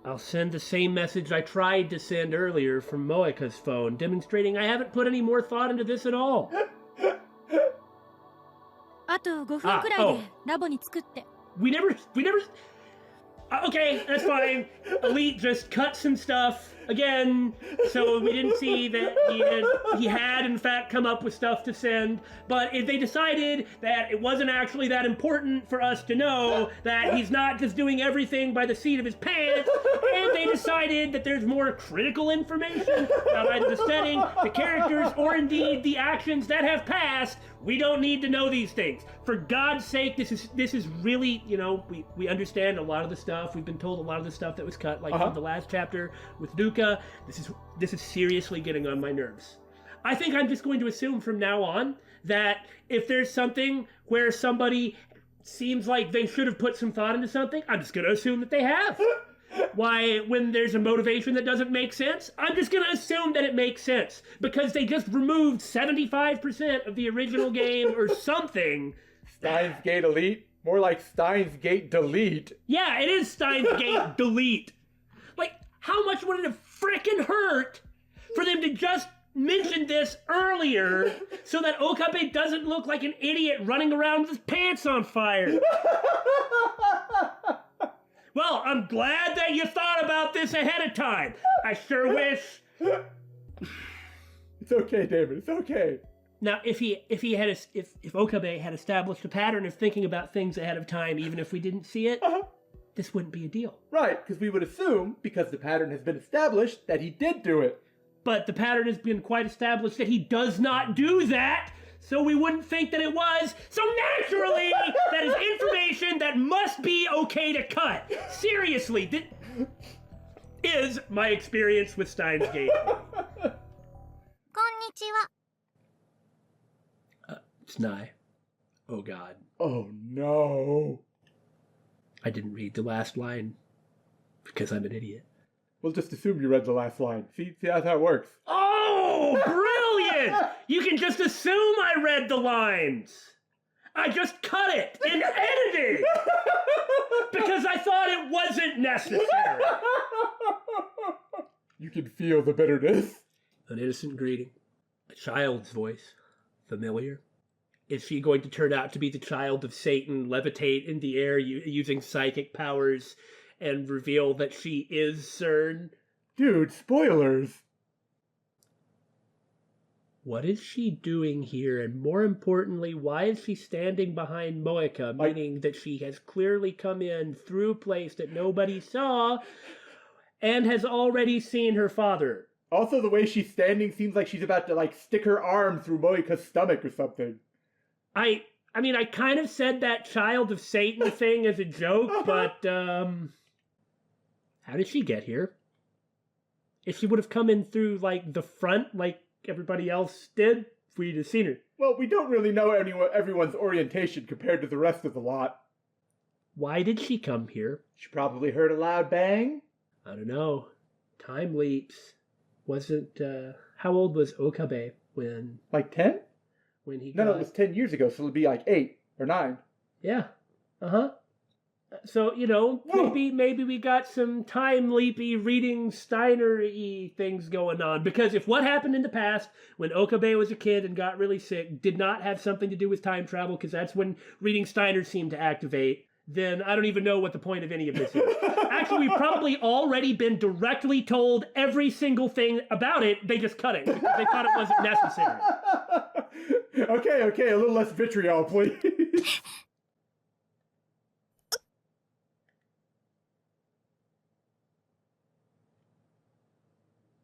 I'll send the same message I tried to send earlier from Moeka's phone, demonstrating I haven't put any more thought into this at all. あと5分くらいでラボに着くって。 We never okay, that's fine. Elite just cut some stuff again, so we didn't see that he had in fact come up with stuff to send. But if they decided that it wasn't actually that important for us to know that he's not just doing everything by the seat of his pants, and they decided that there's more critical information about either the setting, the characters, or indeed the actions that have passed, we don't need to know these things. For God's sake, this is really, you know, we understand a lot of the stuff. We've been told a lot of the stuff that was cut, like from the last chapter with Duca. This is seriously getting on my nerves. I think I'm just going to assume from now on that if there's something where somebody seems like they should have put some thought into something, I'm just going to assume that they have. Why, when there's a motivation that doesn't make sense, I'm just going to assume that it makes sense. Because they just removed 75% of the original game or something. Steins Gate Elite? More like Steins Gate Delete. Yeah, it is Steins Gate Delete. Like, how much would it have frickin' hurt for them to just mention this earlier so that Okabe doesn't look like an idiot running around with his pants on fire? Well, I'm glad that you thought about this ahead of time. I sure wish. It's okay, David. It's okay. Now, if Okabe had established a pattern of thinking about things ahead of time, even if we didn't see it, this wouldn't be a deal. Right, because we would assume, because the pattern has been established, that he did do it. But the pattern has been quite established that he does not do that, so we wouldn't think that it was. So naturally, that is information that must be okay to cut. Seriously, this is my experience with Steins Gate. こんにちは。 It's Nye. Oh God. Oh no. I didn't read the last line because I'm an idiot. We'll just assume you read the last line. See, that's how it works. Oh, brilliant! You can just assume I read the lines. I just cut it and edited it because I thought it wasn't necessary. You can feel the bitterness. An innocent greeting. A child's voice. Familiar. Is she going to turn out to be the child of Satan, levitate in the air using psychic powers, and reveal that she is CERN? Dude, spoilers. What is she doing here? And more importantly, why is she standing behind Moeka, meaning that she has clearly come in through a place that nobody saw and has already seen her father? Also, the way she's standing seems like she's about to, like, stick her arm through Moeka's stomach or something. I mean, I kind of said that child of Satan thing as a joke, but, how did she get here? If she would have come in through, like, the front, like everybody else did, we'd have seen her. Well, we don't really know everyone's orientation compared to the rest of the lot. Why did she come here? She probably heard a loud bang. I don't know. Time leaps. Wasn't, how old was Okabe when... Like 10? When he No, it was 10 years ago, so it'd be like 8 or 9. Yeah. Uh-huh. So, you know, maybe we got some time leapy reading Steiner-y things going on. Because if what happened in the past, when Okabe was a kid and got really sick, did not have something to do with time travel, because that's when reading Steiner seemed to activate, then I don't even know what the point of any of this is. Actually, we've probably already been directly told every single thing about it. They just cut it because they thought it wasn't necessary. Okay, a little less vitriol, please.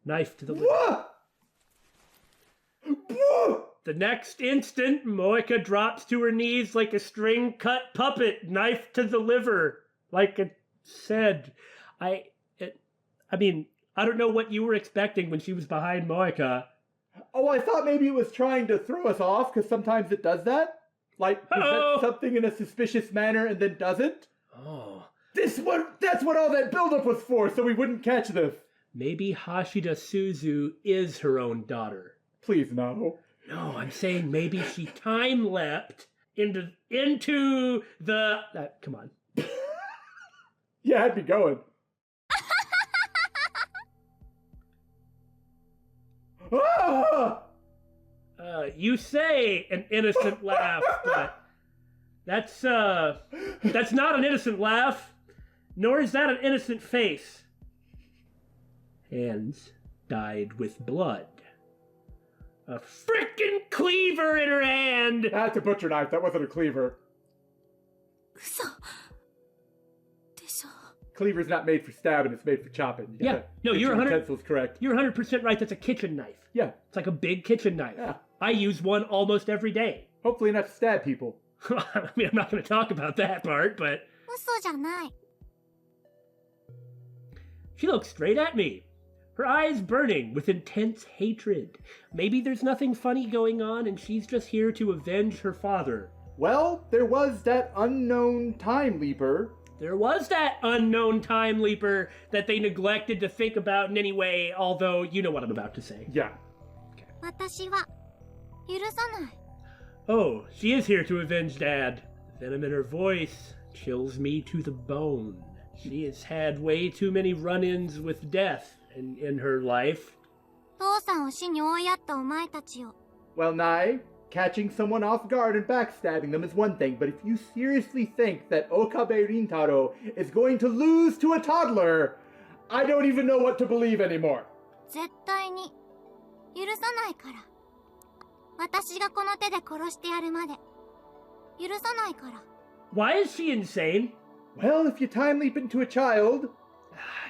Knife to the liver. The next instant, Moeka drops to her knees like a string-cut puppet, knife to the liver. Like it said. I mean, I don't know what you were expecting when she was behind Moeka. Oh, I thought maybe it was trying to throw us off, because sometimes it does that. Like, presents something in a suspicious manner and then doesn't. Oh. That's what all that buildup was for, so we wouldn't catch this. Maybe Hashida Suzu is her own daughter. Please, no. No, I'm saying maybe she time-leapt into the... come on. Yeah, I'd be going. You say an innocent laugh, but That's not an innocent laugh, nor is that an innocent face. Hands dyed with blood. A frickin' cleaver in her hand! That's a butcher knife, that wasn't a cleaver. 嘘でしょ。 Cleaver's not made for stabbing, it's made for chopping. Yeah, no, get you're your 100. utensils correct. You're 100% right. That's a kitchen knife. Yeah, It's like a big kitchen knife. Yeah. I use one almost every day. hopefully not to stab people. I mean, I'm not going to talk about that part, but 嘘じゃない。 she looks straight at me. Her eyes burning with intense hatred. Maybe there's nothing funny going on and she's just here to avenge her father. Well, there was that unknown time leaper. There was that unknown time leaper that they neglected to think about in any way, although you know what I'm about to say. Yeah. 私は許さない。 Oh, she is here to avenge Dad. The venom in her voice chills me to the bone. She has had way too many run-ins with death in her life. 父さんを死に追いやったお前たちを。 Well, Nai, catching someone off guard and backstabbing them is one thing, but if you seriously think that Okabe Rintaro is going to lose to a toddler, I don't even know what to believe anymore. 絶対に許さないから。私がこの手で殺してやるまで許さないから。 Why is she insane? Well, if you time leap into a child,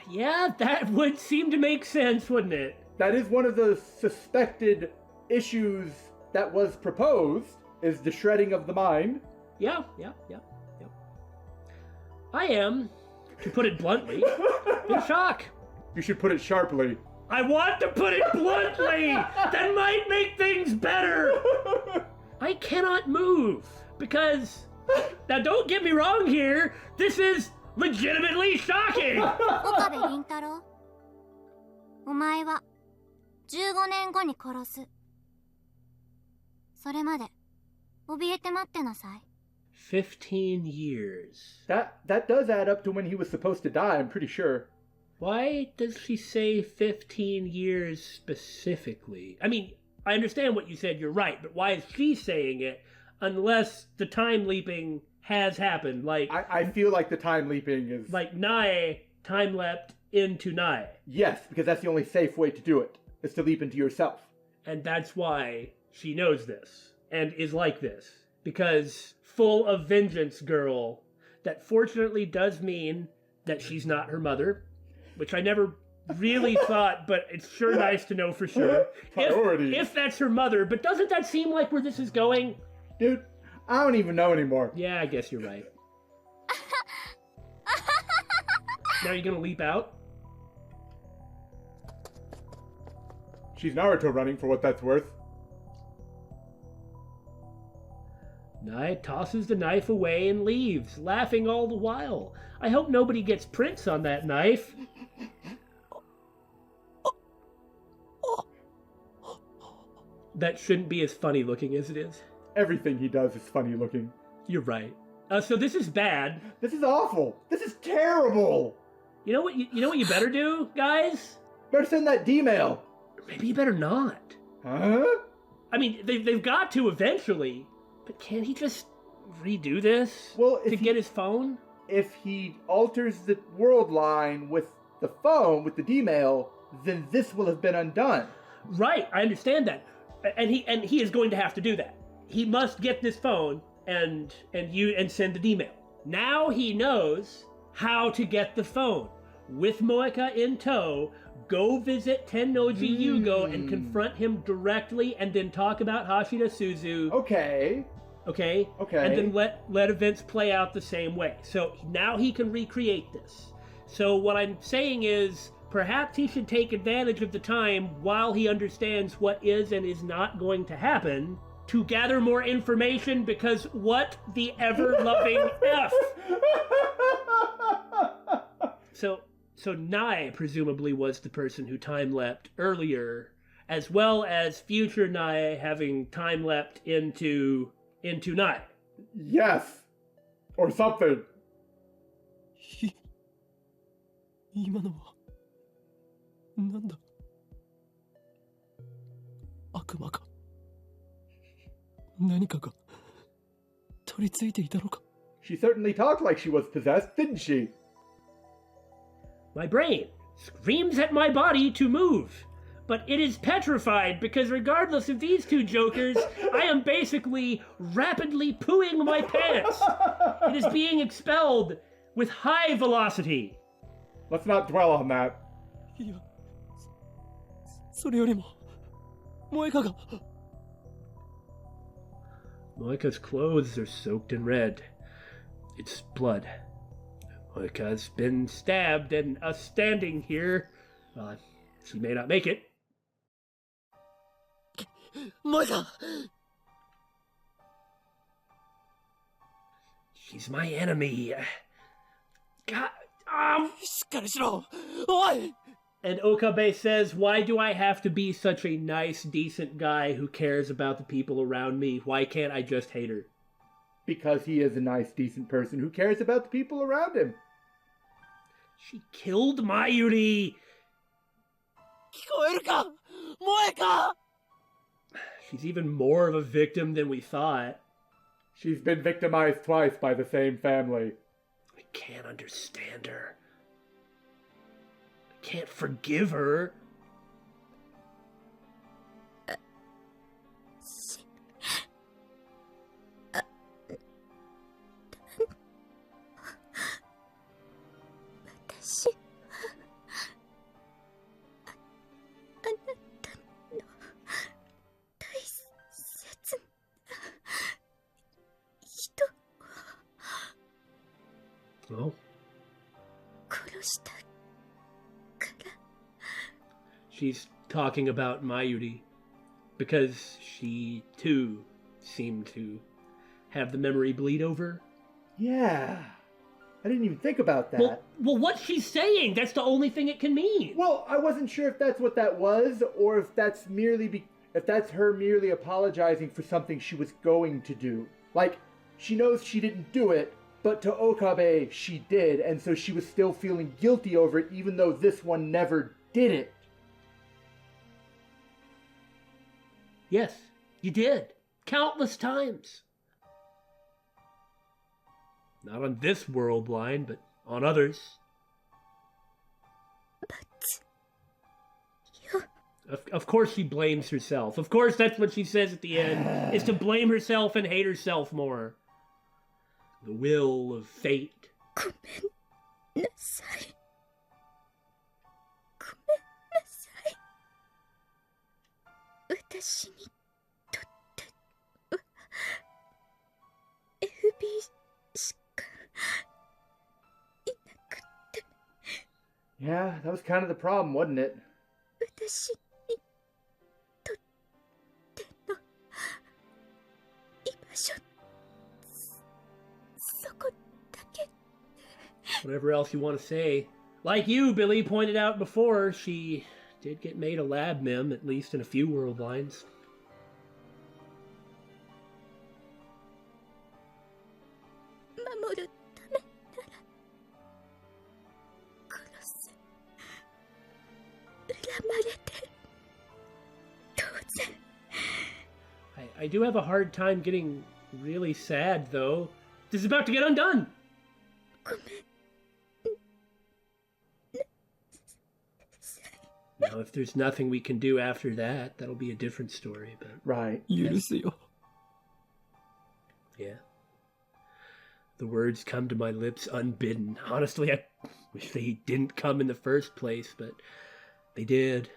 Yeah, that would seem to make sense, wouldn't it? that is one of the suspected issues that was proposed, is the shredding of the mind. Yeah. I am, to put it bluntly, in shock. You should put it sharply. I want to put it bluntly! That might make things better! I cannot move, because... Now don't get me wrong here, this is legitimately shocking! 岡部倫太郎、お前は15年後に殺す。それまで怯えて待ってなさい。 15 years. That does add up to when he was supposed to die, I'm pretty sure. Why does she say 15 years specifically? I mean, I understand what you said, you're right, but why is she saying it unless the time leaping has happened? Like I feel like the time leaping is... like Nae time leapt into Nae. Yes, because that's the only safe way to do it, is to leap into yourself. And that's why she knows this and is like this. Because full of vengeance girl, that fortunately does mean that she's not her mother, which I never really thought, but it's sure nice to know for sure. Priorities. If that's her mother, but doesn't that seem like where this is going? Dude, I don't even know anymore. Yeah, I guess you're right. Now you're gonna leap out? She's Naruto running for what that's worth. Nae tosses the knife away and leaves, laughing all the while. I hope nobody gets prints on that knife. That shouldn't be as funny looking as it is. Everything he does is funny looking. You're right. So this is bad. This is awful. This is terrible. You know what? You know what you better do, guys? Better send that D-mail. Maybe you better not. Huh? I mean, they've got to eventually, but can't he just redo this? Well, to get his phone? If he alters the world line with the phone, with the D-mail, then this will have been undone. Right, I understand that, and he is going to have to do that. He must get this phone and send the email. Now he knows how to get the phone. With Moeka in tow, go visit Tennouji Yugo and confront him directly, and then talk about Hashira Suzu. Okay. Okay. And then let events play out the same way. So now he can recreate this. So what I'm saying is, perhaps he should take advantage of the time while he understands what is and is not going to happen to gather more information, because what the ever-loving F? So Nae presumably was the person who time-leapt earlier, as well as future Nae having time-leapt into Nae. Yes. Or something. 今のはなんだ悪魔か何かが取り付いていたのか。 She certainly talked like she was possessed, didn't she? My brain screams at my body to move, but it is petrified because regardless of these two jokers, I am basically rapidly pooing my pants. It is being expelled with high velocity. Let's not dwell on that. いや、それよりも、萌香が。 Moika's clothes are soaked in red. It's blood. Moika's been stabbed, and us standing here, she may not make it. 萌香 She's my enemy. God, しっかりしろ。おい And Okabe says, why do I have to be such a nice, decent guy who cares about the people around me? Why can't I just hate her? Because he is a nice, decent person who cares about the people around him. She killed Mayuri! 聞こえるか萌香 She's even more of a victim than we thought. She's been victimized twice by the same family. I can't understand her. I can't forgive her. 私はあなたの大切な人 Well, 殺したから she's talking about Mayuri because she, too, seemed to have the memory bleed over. Yeah. I didn't even think about that. Well, what's she saying? That's the only thing it can mean. Well, I wasn't sure if that's what that was, or if that's if that's her merely apologizing for something she was going to do. Like, she knows she didn't do it, but to Okabe she did, and so she was still feeling guilty over it, even though this one never did it. Yes, you did. Countless times. Not on this world line, but on others. But you... Of course she blames herself. Of course that's what she says at the end, is to blame herself and hate herself more. The will of fate. ごめんなさい。ごめんなさい。私にとっては FB しかいなくて Yeah, that was kind of the problem, wasn't it? 私にとっての居場所そこだけ Whatever else you want to say. Like you, Billy, pointed out before, she did get made a lab mem, at least in a few world lines. 守るためなら殺す恨まれて当然 I do have a hard time getting really sad, though. This is about to get undone! ごめん Now, if there's nothing we can do after that, that'll be a different story, but... Right. 許すよ。 Yeah. The words come to my lips unbidden. Honestly, I wish they didn't come in the first place, but they did.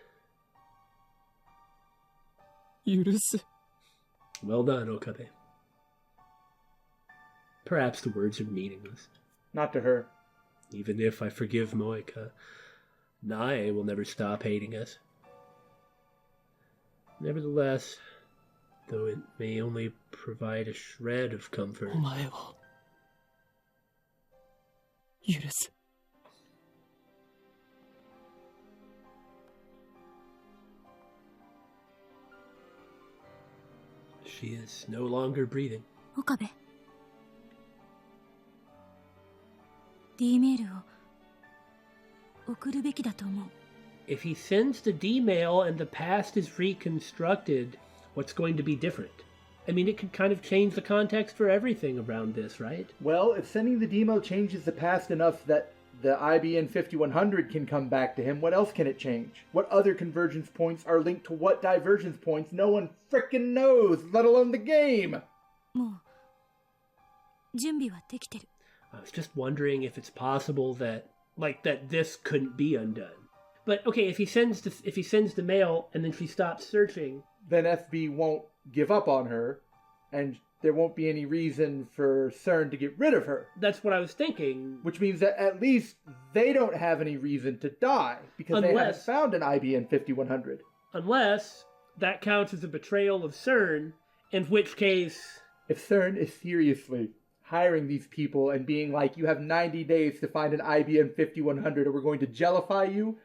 許す。 Well done, Okabe. Perhaps the words are meaningless. Not to her. Even if I forgive Moika, Nae will never stop hating us. Nevertheless, though it may only provide a shred of comfort, お前を許す。 she is no longer breathing. 岡部 D メールを送るべきだと思う If he sends the D-mail and the past is reconstructed, what's going to be different? I mean, it could kind of change the context for everything around this, right? Well, if sending the demo changes the past enough that the IBN 5100 can come back to him, what else can it change? What other convergence points are linked to what divergence points? No one frickin' knows, let alone the game! もう準備はできてる。 I was just wondering if it's possible that, that this couldn't be undone. But okay, if he sends the mail and then she stops searching, then FB won't give up on her, and there won't be any reason for CERN to get rid of her. That's what I was thinking. Which means that at least they don't have any reason to die, because they haven't found an IBN 5100. Unless that counts as a betrayal of CERN, in which case... If CERN is seriously hiring these people and being like, you have 90 days to find an IBN 5100 or we're going to jellify you,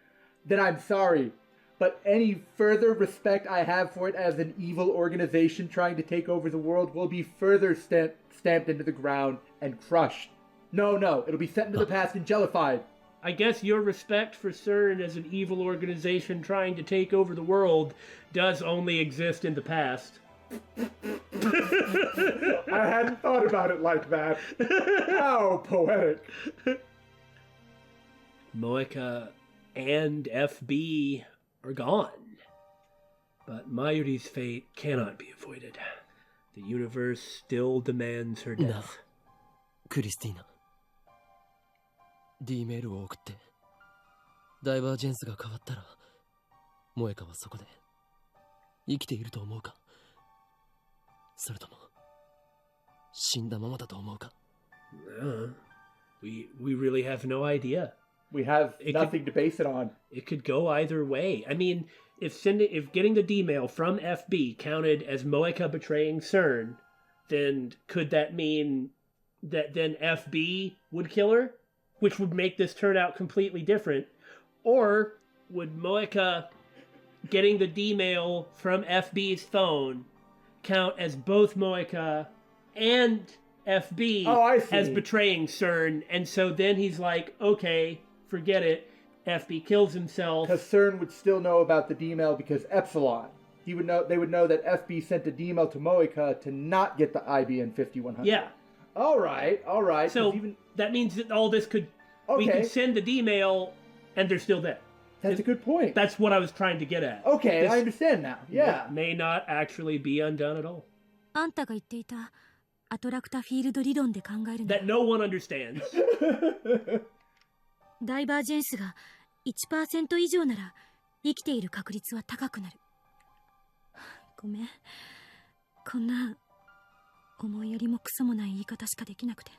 then I'm sorry. But any further respect I have for it as an evil organization trying to take over the world will be further stamped into the ground and crushed. No, it'll be sent into the past and jellified. I guess your respect for CERN as an evil organization trying to take over the world does only exist in the past. I hadn't thought about it like that. How poetic. Moeka and FB are gone. But Mayuri's fate cannot be avoided. The universe still demands her death. なあ、クリスティーナ。D メールを送って。ダイバージェンスが変わったら、モエカはそこで生きていると思うか？それとも死んだままだと思うか？ We really have no idea. We have nothing to base it on. It could go either way. I mean, if getting the D-mail from FB counted as Moeka betraying CERN, then could that mean that then FB would kill her? Which would make this turn out completely different. Or would Moeka getting the D-mail from FB's phone count as both Moeka and FB as betraying CERN? And so then he's like, okay, forget it. FB kills himself. Because CERN would still know about the D-mail because Epsilon. They would know that FB sent a D-mail to Moeka to not get the IBN 5100. Yeah. All right. So that means that all this could... Okay. We could send the D-mail and they're still dead. That's a good point. That's what I was trying to get at. Okay, I understand now. Yeah. May not actually be undone at all. あんたが言っていたアトラクタフィールド理論で考えるの。 That no one understands. ダイバージェンスが 1% 以上なら生きている確率は高くなる。ごめん。こんな思いやりもクソもない言い方しかできなくて。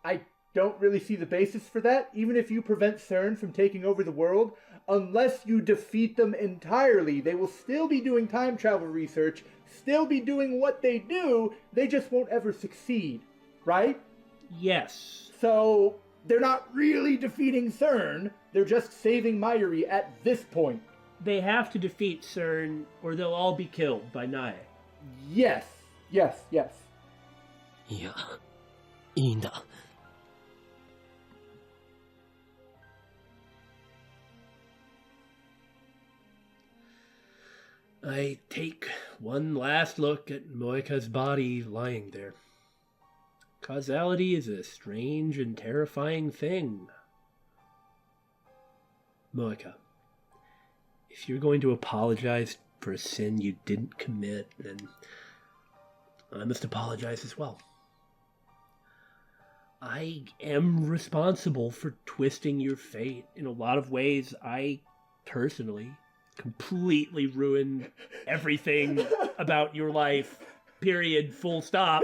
I don't really see the basis for that. Even if you prevent CERN from taking over the world, unless you defeat them entirely, they will still be doing time travel research, still be doing what they do, they just won't ever succeed, right? Yes. So, they're not really defeating CERN, they're just saving Mayuri at this point. They have to defeat CERN, or they'll all be killed by Nae. Yes. いや、いいんだ。I take one last look at Moeka's body lying there. Causality is a strange and terrifying thing. Moeka, if you're going to apologize for a sin you didn't commit, then I must apologize as well. I am responsible for twisting your fate. In a lot of ways, I personally completely ruined everything about your life, period, full stop,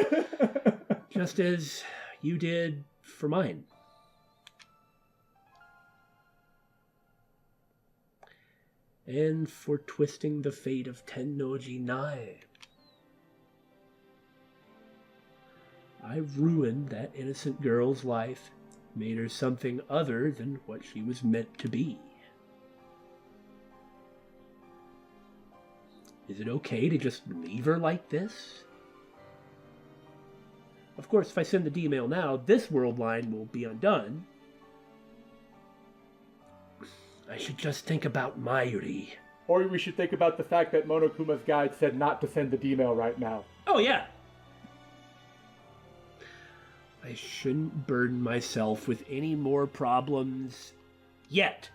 just as you did for mine. And for twisting the fate of Tennouji Nae. I ruined that innocent girl's life, made her something other than what she was meant to be. Is it okay to just leave her like this? Of course, if I send the D-mail now, this world line will be undone. I should just think about Mayuri Or we should think about the fact that Monokuma's guide said not to send the D-mail right now. Oh, yeah. I shouldn't burden myself with any more problems yet.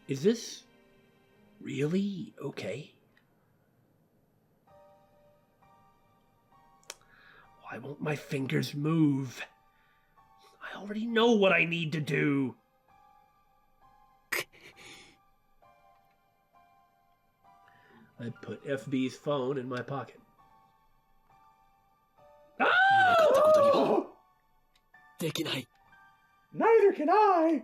Is this really okay? Why won't my fingers move? I already know what I need to do. I put FB's phone in my pocket. Ah! できない。 Neither can I!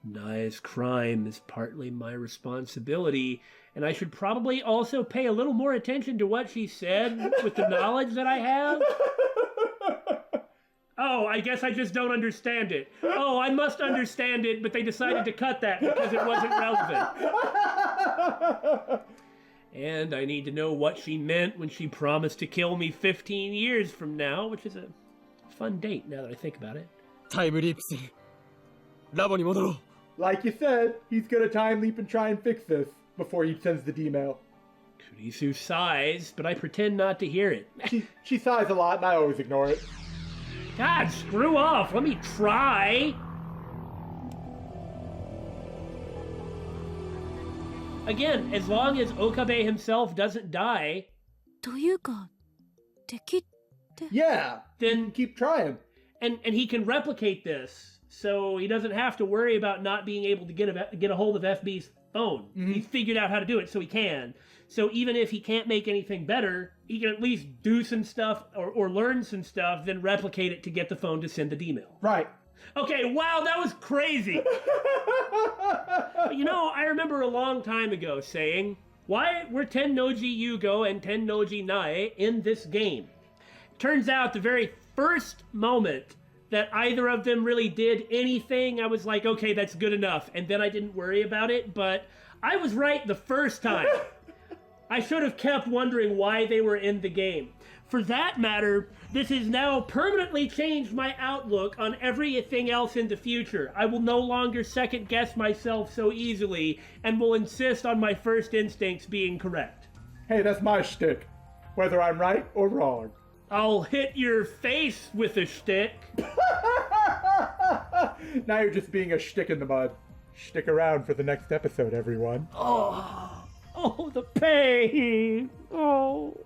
Nai's crime is partly my responsibility, and I should probably also pay a little more attention to what she said with the knowledge that I have. Oh, I guess I just don't understand it. Oh, I must understand it, but they decided to cut that because it wasn't relevant. And I need to know what she meant when she promised to kill me 15 years from now, which is a fun date now that I think about it. タイムリープする。ラボに戻ろう。 Like you said, he's gonna time leap and try and fix this before he sends the D-mail. Kurisu sighs, but I pretend not to hear it. She sighs a lot and I always ignore it. God, screw off. Let me try. Again, as long as Okabe himself doesn't die, というか、敵って。 Yeah, then keep trying. and he can replicate this, so he doesn't have to worry about not being able to get a hold of FB's phone. Mm-hmm. He figured out how to do it, so he can. So even if he can't make anything better, he can at least do some stuff or learn some stuff, then replicate it to get the phone to send the D-mail. Right. Okay, wow, that was crazy. You know, I remember a long time ago saying, why were Tennouji Yugo and Tennouji Nae in this game? Turns out the very first moment that either of them really did anything, I was like, okay, that's good enough. And then I didn't worry about it, but I was right the first time. I should have kept wondering why they were in the game. For that matter, this has now permanently changed my outlook on everything else in the future. I will no longer second guess myself so easily and will insist on my first instincts being correct. Hey, that's my shtick. Whether I'm right or wrong. I'll hit your face with a shtick. Now you're just being a shtick in the mud. Stick around for the next episode, everyone. Oh, the pain. Oh.